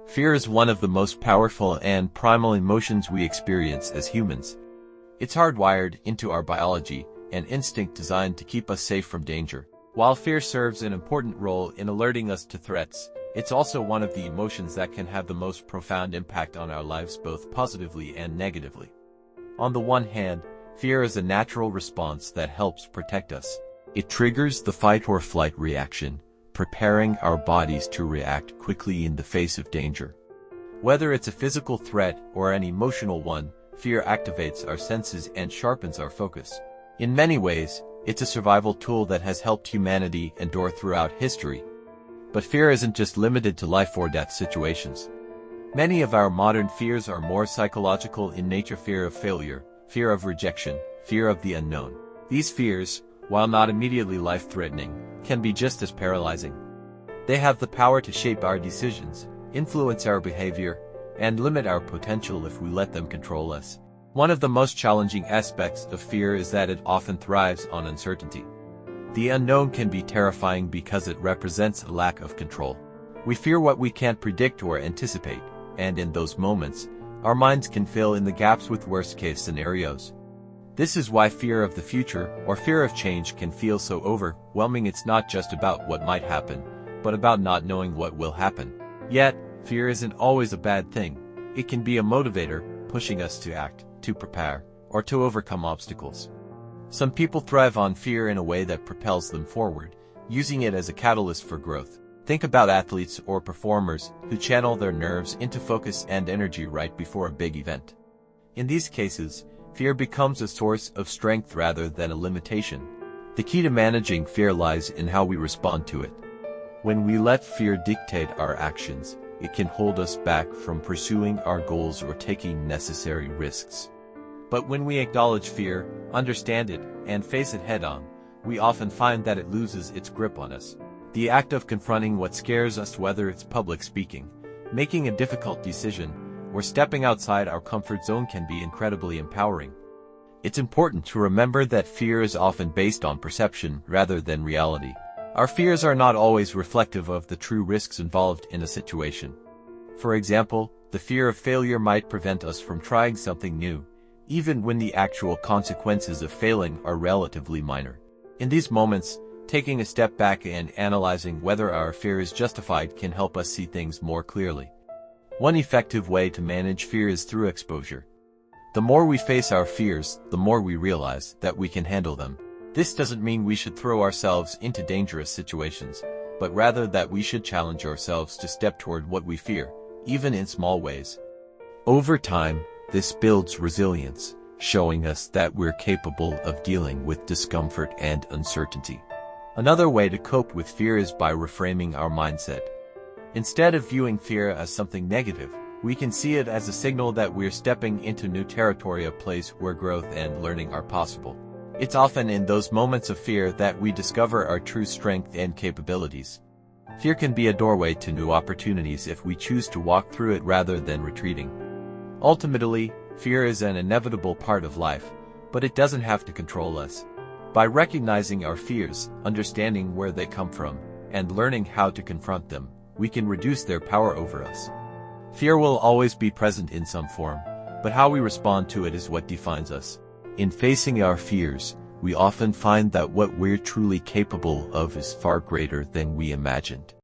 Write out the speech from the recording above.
Fear is one of the most powerful and primal emotions we experience as humans. It's hardwired into our biology, an instinct designed to keep us safe from danger. While fear serves an important role in alerting us to threats, it's also one of the emotions that can have the most profound impact on our lives both positively and negatively. On the one hand, fear is a natural response that helps protect us. It triggers the fight or flight reaction, preparing our bodies to react quickly in the face of danger. Whether it's a physical threat or an emotional one, fear activates our senses and sharpens our focus. In many ways, it's a survival tool that has helped humanity endure throughout history. But fear isn't just limited to life or death situations. Many of our modern fears are more psychological in nature: fear of failure, fear of rejection, fear of the unknown. These fears, while not immediately life-threatening, can be just as paralyzing. They have the power to shape our decisions, influence our behavior, and limit our potential if we let them control us. One of the most challenging aspects of fear is that it often thrives on uncertainty. The unknown can be terrifying because it represents a lack of control. We fear what we can't predict or anticipate, and in those moments, our minds can fill in the gaps with worst-case scenarios. This is why fear of the future, or fear of change, can feel so overwhelming. It's not just about what might happen, but about not knowing what will happen. Yet, fear isn't always a bad thing. It can be a motivator, pushing us to act, to prepare, or to overcome obstacles. Some people thrive on fear in a way that propels them forward, using it as a catalyst for growth. Think about athletes or performers who channel their nerves into focus and energy right before a big event. In these cases, fear becomes a source of strength rather than a limitation. The key to managing fear lies in how we respond to it. When we let fear dictate our actions, it can hold us back from pursuing our goals or taking necessary risks. But when we acknowledge fear, understand it, and face it head-on, we often find that it loses its grip on us. The act of confronting what scares us, whether it's public speaking, making a difficult decision, or stepping outside our comfort zone, can be incredibly empowering. It's important to remember that fear is often based on perception rather than reality. Our fears are not always reflective of the true risks involved in a situation. For example, the fear of failure might prevent us from trying something new, even when the actual consequences of failing are relatively minor. In these moments, taking a step back and analyzing whether our fear is justified can help us see things more clearly. One effective way to manage fear is through exposure. The more we face our fears, the more we realize that we can handle them. This doesn't mean we should throw ourselves into dangerous situations, but rather that we should challenge ourselves to step toward what we fear, even in small ways. Over time, this builds resilience, showing us that we're capable of dealing with discomfort and uncertainty. Another way to cope with fear is by reframing our mindset. Instead of viewing fear as something negative, we can see it as a signal that we're stepping into new territory, a place where growth and learning are possible. It's often in those moments of fear that we discover our true strength and capabilities. Fear can be a doorway to new opportunities if we choose to walk through it rather than retreating. Ultimately, fear is an inevitable part of life, but it doesn't have to control us. By recognizing our fears, understanding where they come from, and learning how to confront them, we can reduce their power over us. Fear will always be present in some form, but how we respond to it is what defines us. In facing our fears, we often find that what we're truly capable of is far greater than we imagined.